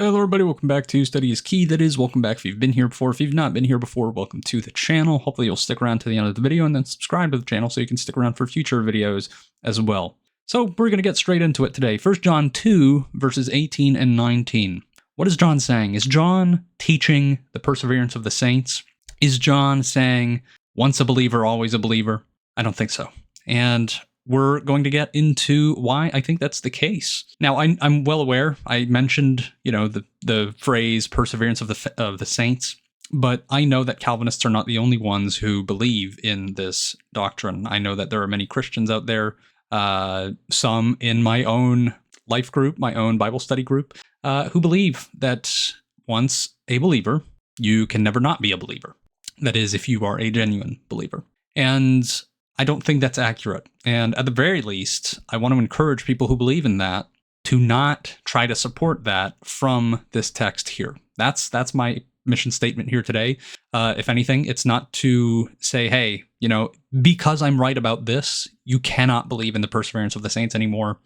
Hello everybody, welcome back to Study is Key. That is, welcome back if you've been here before. If you've not been here before, welcome to the channel. Hopefully you'll stick around to the end of the video and then subscribe to the channel so you can stick around for future videos as well. So we're going to get straight into it today. 1 John 2, verses 18 and 19. What is John saying? Is John teaching the perseverance of the saints? Is John saying, once a believer, always a believer? I don't think so. And we're going to get into why I think that's the case. Now, I'm well aware. I mentioned, the phrase "perseverance of the saints," but I know that Calvinists are not the only ones who believe in this doctrine. I know that there are many Christians out there, some in my own life group, my own Bible study group, who believe that once a believer, you can never not be a believer. That is, if you are a genuine believer. And I don't think that's accurate. And at the very least, I want to encourage people who believe in that to not try to support that from this text here. That's my mission statement here today. If anything, it's not to say, hey, because I'm right about this, you cannot believe in the perseverance of the saints anymore.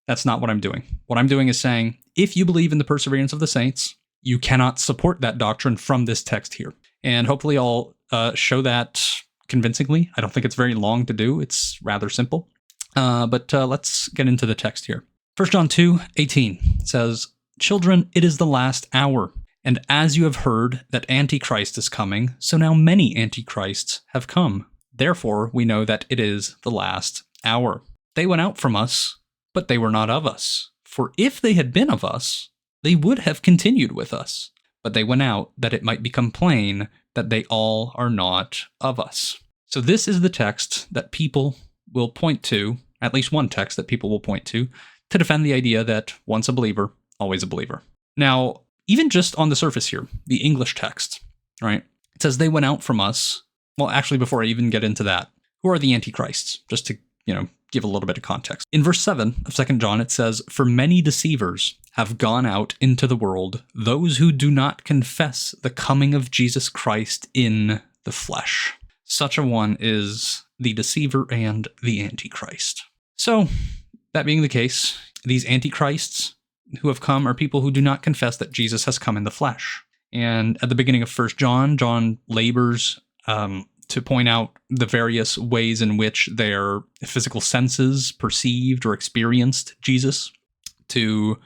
That's not what I'm doing. What I'm doing is saying, if you believe in the perseverance of the saints, you cannot support that doctrine from this text here. And hopefully I'll show that convincingly. I don't think it's very long to do. It's rather simple. But let's get into the text here. 1 John 2:18 says, "Children, it is the last hour. And as you have heard that Antichrist is coming, so now many Antichrists have come. Therefore, we know that it is the last hour. They went out from us, but they were not of us. For if they had been of us, they would have continued with us. But they went out that it might become plain that they all are not of us." So this is the text that people will point to, at least one text that people will point to defend the idea that once a believer, always a believer. Now, even just on the surface here, the English text, right? It says they went out from us. Well, actually, before I even get into that, who are the Antichrists? Just to, give a little bit of context. In verse 7 of 2 John, it says, "For many deceivers have gone out into the world, those who do not confess the coming of Jesus Christ in the flesh." Such a one is the deceiver and the Antichrist. So, that being the case, these Antichrists who have come are people who do not confess that Jesus has come in the flesh. And at the beginning of 1 John, John labors to point out the various ways in which their physical senses perceived or experienced Jesus, to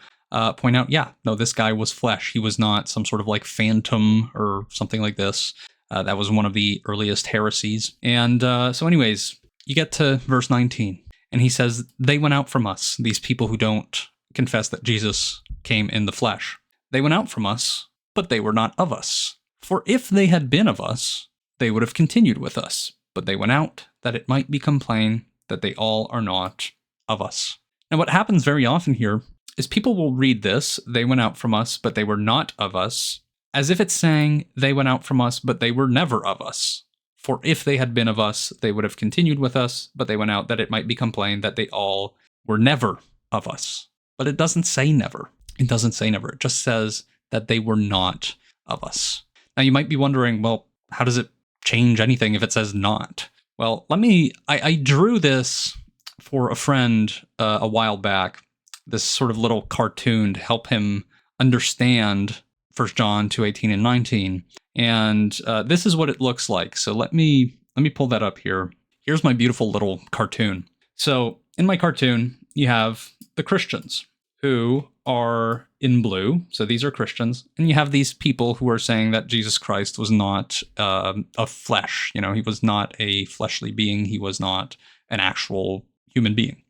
point out, this guy was flesh. He was not some sort of like phantom or something like this. That was one of the earliest heresies. And so anyways, you get to verse 19, and he says, they went out from us, these people who don't confess that Jesus came in the flesh. They went out from us, but they were not of us. For if they had been of us, they would have continued with us. But they went out that it might become plain that they all are not of us. Now, what happens very often here is people will read this, they went out from us, but they were not of us, as if it's saying they went out from us, but they were never of us. For if they had been of us, they would have continued with us, but they went out that it might become plain that they all were never of us. But it doesn't say never. It doesn't say never. It just says that they were not of us. Now, you might be wondering, well, how does it change anything if it says not? Well, I drew this for a friend a while back, this sort of little cartoon to help him understand 1 John 2:18 and 19. And this is what it looks like. So let me pull that up here. Here's my beautiful little cartoon. So in my cartoon, you have the Christians who are in blue. So these are Christians. And you have these people who are saying that Jesus Christ was not of flesh. He was not a fleshly being. He was not an actual human being.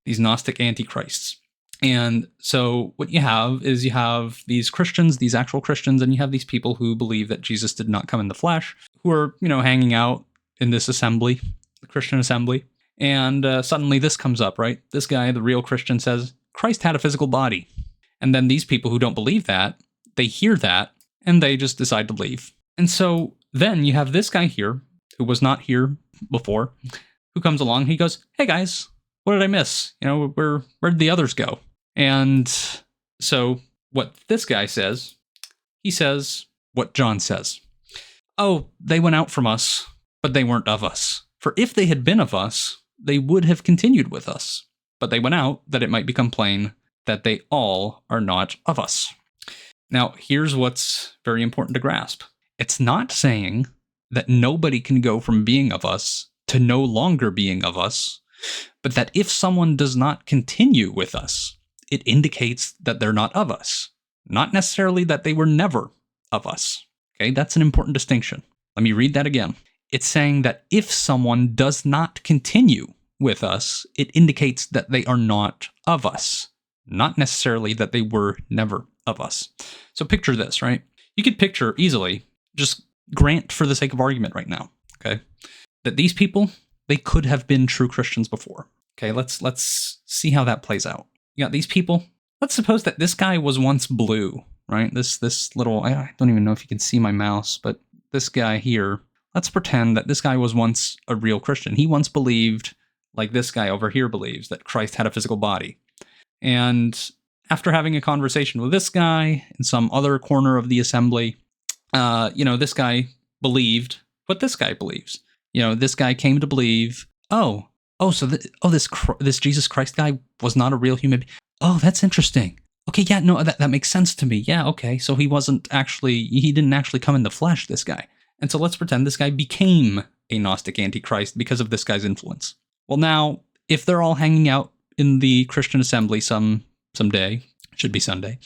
These Gnostic antichrists. And so what you have is you have these Christians, these actual Christians, and you have these people who believe that Jesus did not come in the flesh, who are, hanging out in this assembly, the Christian assembly. And suddenly this comes up, right? This guy, the real Christian, says, Christ had a physical body. And then these people who don't believe that, they hear that, and they just decide to leave. And so then you have this guy here, who was not here before, who comes along, he goes, hey guys, what did I miss? Where did the others go? And so what this guy says, he says what John says. Oh, they went out from us, but they weren't of us. For if they had been of us, they would have continued with us. But they went out that it might become plain that they all are not of us. Now, here's what's very important to grasp. It's not saying that nobody can go from being of us to no longer being of us, but that if someone does not continue with us, it indicates that they're not of us, not necessarily that they were never of us. Okay, that's an important distinction. Let me read that again. It's saying that if someone does not continue with us, it indicates that they are not of us, not necessarily that they were never of us. So picture this, right? You could picture easily, just grant for the sake of argument right now, okay, that these people, they could have been true Christians before. Okay, let's see how that plays out. You got these people. Let's suppose that this guy was once blue, right? This little, I don't even know if you can see my mouse, but this guy here, let's pretend that this guy was once a real Christian. He once believed, like this guy over here believes, that Christ had a physical body. And after having a conversation with this guy in some other corner of the assembly, this guy believed what this guy believes. This guy came to believe, this Jesus Christ guy was not a real human being. Oh, that's interesting. Okay, yeah, no, that makes sense to me. Yeah, okay, so he didn't actually come in the flesh, this guy. And so let's pretend this guy became a Gnostic Antichrist because of this guy's influence. Well, now, if they're all hanging out in the Christian assembly someday, should be Sunday,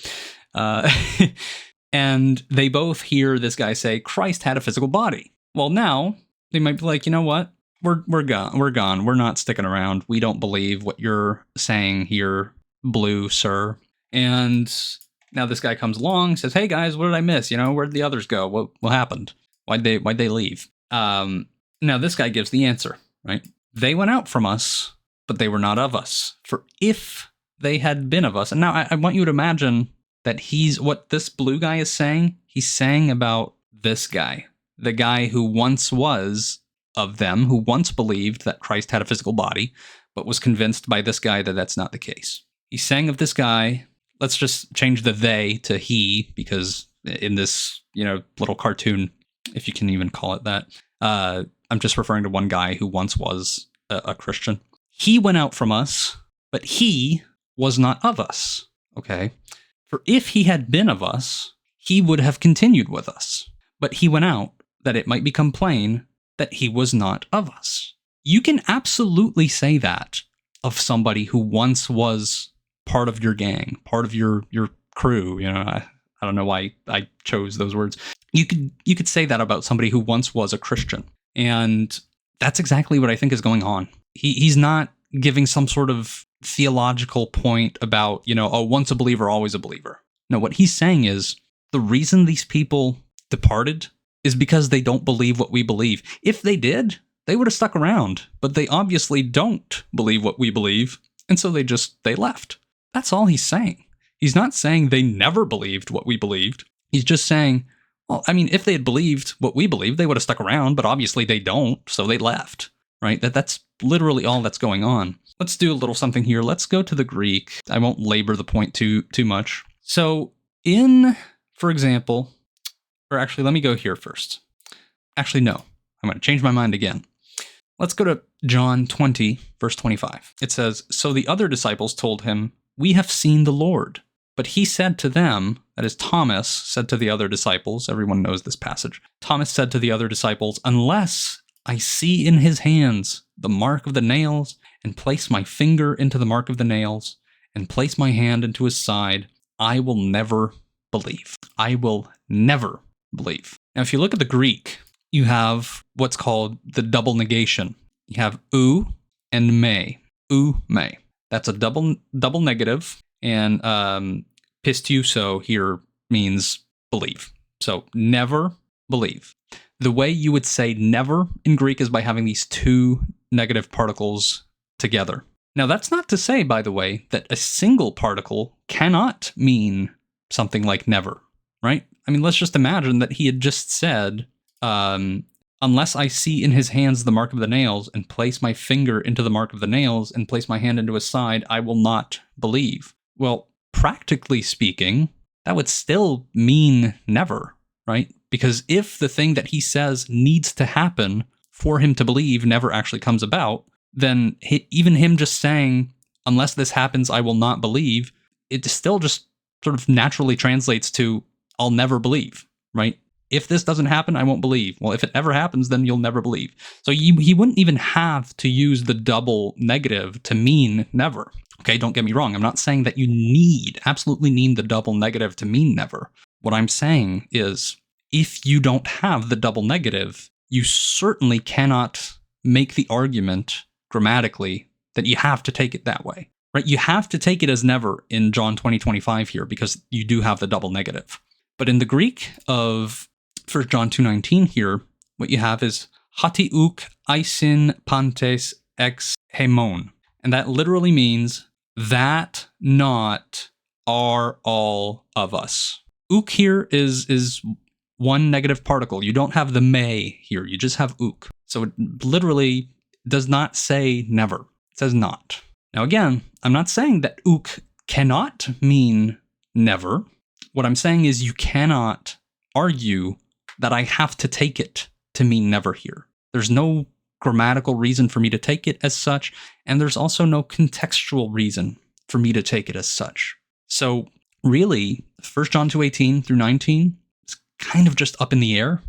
and they both hear this guy say, Christ had a physical body. Well, now, they might be like, you know what? We're gone. We're not sticking around. We don't believe what you're saying here, blue sir. And now this guy comes along, says, hey guys, what did I miss? Where'd the others go? What happened? Why'd they leave? Now this guy gives the answer, right? They went out from us, but they were not of us. For if they had been of us, and now I want you to imagine that what this blue guy is saying, he's saying about this guy, the guy who once was of them, who once believed that Christ had a physical body, but was convinced by this guy that that's not the case. He's saying of this guy, let's just change the they to he, because in this, little cartoon, if you can even call it that, I'm just referring to one guy who once was a Christian. He went out from us, but he was not of us. Okay? For if he had been of us, he would have continued with us. But he went out, that it might become plain that he was not of us. You can absolutely say that of somebody who once was part of your gang, part of your crew. I don't know why I chose those words. You could say that about somebody who once was a Christian. And that's exactly what I think is going on. He's not giving some sort of theological point about, once a believer, always a believer. No, what he's saying is the reason these people departed is because they don't believe what we believe. If they did, they would have stuck around, but they obviously don't believe what we believe, and so they left. That's all he's saying. He's not saying they never believed what we believed. He's just saying, well, if they had believed what we believed, they would have stuck around, but obviously they don't, so they left, right? That's literally all that's going on. Let's do a little something here. Let's go to the Greek. I won't labor the point too much. So for example, or actually, let me go here first. Actually, no. I'm going to change my mind again. Let's go to John 20, verse 25. It says, so the other disciples told him, we have seen the Lord. But he said to them, that is, Thomas said to the other disciples, everyone knows this passage. Thomas said to the other disciples, unless I see in his hands the mark of the nails, and place my finger into the mark of the nails, and place my hand into his side, I will never believe. I will never believe. Now, if you look at the Greek, you have what's called the double negation. You have ou and me. Ou, me. That's a double negative, and pistiuso here means believe. So never believe. The way you would say never in Greek is by having these two negative particles together. Now, that's not to say, by the way, that a single particle cannot mean something like never, right? Let's just imagine that he had just said, unless I see in his hands the mark of the nails, and place my finger into the mark of the nails, and place my hand into his side, I will not believe. Well, practically speaking, that would still mean never, right? Because if the thing that he says needs to happen for him to believe never actually comes about, then even him just saying, unless this happens, I will not believe, it still just sort of naturally translates to, I'll never believe, right? If this doesn't happen, I won't believe. Well, if it ever happens, then you'll never believe. So he wouldn't even have to use the double negative to mean never. Okay, don't get me wrong. I'm not saying that you absolutely need the double negative to mean never. What I'm saying is, if you don't have the double negative, you certainly cannot make the argument grammatically that you have to take it that way, right? You have to take it as never in John 20:25 here because you do have the double negative. But in the Greek of 1 John 2:19 here, what you have is hati uk eisin pantes ex hemon. And that literally means that not are all of us. Uk here is one negative particle. You don't have the may here. You just have uk. So it literally does not say never. It says not. Now again, I'm not saying that uk cannot mean never. What I'm saying is you cannot argue that I have to take it to mean never here. There's no grammatical reason for me to take it as such, and there's also no contextual reason for me to take it as such. So really, 1 John 2:18 through 19 is kind of just up in the air.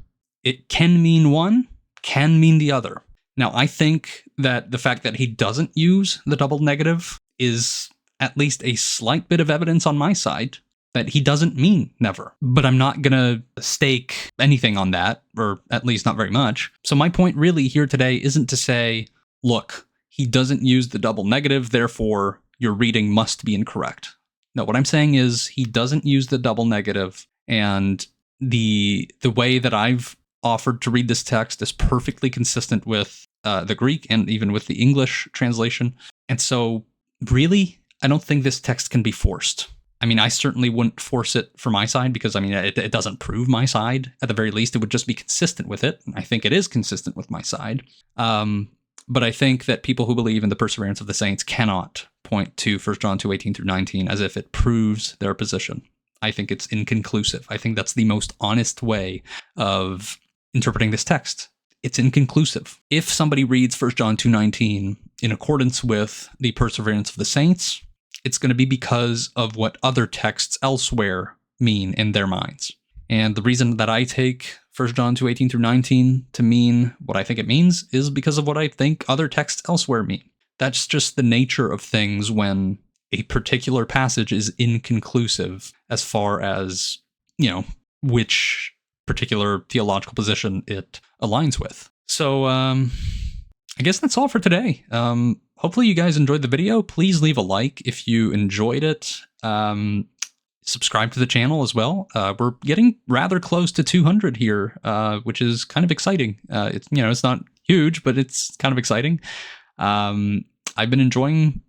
It can mean one, can mean the other. Now, I think that the fact that he doesn't use the double negative is at least a slight bit of evidence on my side that he doesn't mean never. But I'm not going to stake anything on that, or at least not very much. So my point really here today isn't to say, look, he doesn't use the double negative, therefore your reading must be incorrect. No, what I'm saying is he doesn't use the double negative, and the way that I've offered to read this text is perfectly consistent with the Greek and even with the English translation. And so really, I don't think this text can be forced. I mean, I certainly wouldn't force it for my side because, I mean, it doesn't prove my side. At the very least, it would just be consistent with it. I think it is consistent with my side. But I think that people who believe in the perseverance of the saints cannot point to 1 John 2:18 through 19 as if it proves their position. I think it's inconclusive. I think that's the most honest way of interpreting this text. It's inconclusive. If somebody reads 1 John 2:19 in accordance with the perseverance of the saints, it's going to be because of what other texts elsewhere mean in their minds. And the reason that I take 1 John 2:18 through 19 to mean what I think it means is because of what I think other texts elsewhere mean. That's just the nature of things when a particular passage is inconclusive as far as, which particular theological position it aligns with. So, I guess that's all for today. Hopefully you guys enjoyed the video. Please leave a like if you enjoyed it. Subscribe to the channel as well. We're getting rather close to 200 here, which is kind of exciting. It's not huge, but it's kind of exciting. I've been enjoying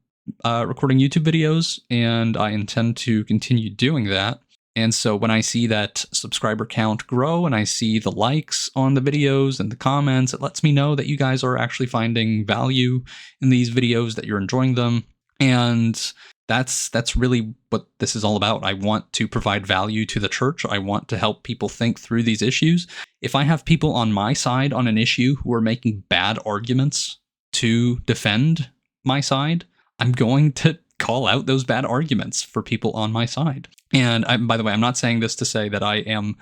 recording YouTube videos, and I intend to continue doing that. And so when I see that subscriber count grow and I see the likes on the videos and the comments, it lets me know that you guys are actually finding value in these videos, that you're enjoying them. And that's really what this is all about. I want to provide value to the church. I want to help people think through these issues. If I have people on my side on an issue who are making bad arguments to defend my side, I'm going to call out those bad arguments for people on my side. And by the way, I'm not saying this to say that I am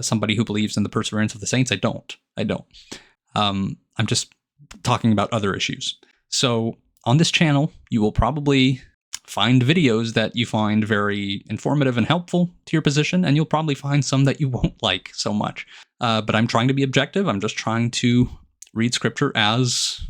somebody who believes in the perseverance of the saints. I don't. I'm just talking about other issues. So on this channel, you will probably find videos that you find very informative and helpful to your position, and you'll probably find some that you won't like so much. But I'm trying to be objective. I'm just trying to read scripture as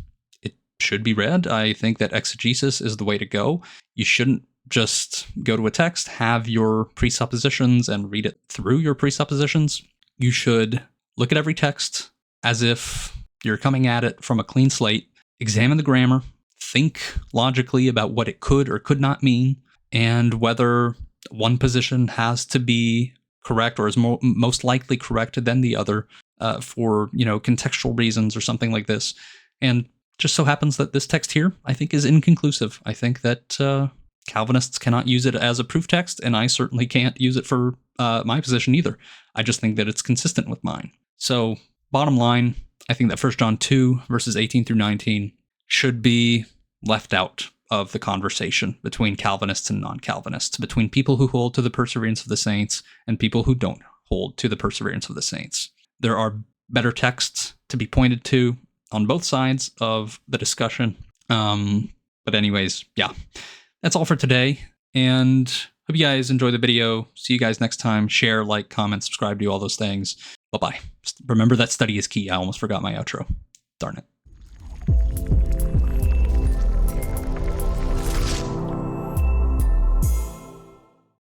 it should be read. I think that exegesis is the way to go. You shouldn't just go to a text, have your presuppositions, and read it through your presuppositions. You should look at every text as if you're coming at it from a clean slate, examine the grammar, think logically about what it could or could not mean, and whether one position has to be correct or is most likely correct than the other for contextual reasons or something like this. And just so happens that this text here, I think, is inconclusive. I think that Calvinists cannot use it as a proof text, and I certainly can't use it for my position either. I just think that it's consistent with mine. So, bottom line, I think that 1 John 2, verses 18 through 19 should be left out of the conversation between Calvinists and non-Calvinists, between people who hold to the perseverance of the saints and people who don't hold to the perseverance of the saints. There are better texts to be pointed to on both sides of the discussion. But anyways, yeah, that's all for today. And hope you guys enjoy the video. See you guys next time. Share, like, comment, subscribe, do all those things. Bye-bye. Remember that study is key. I almost forgot my outro. Darn it.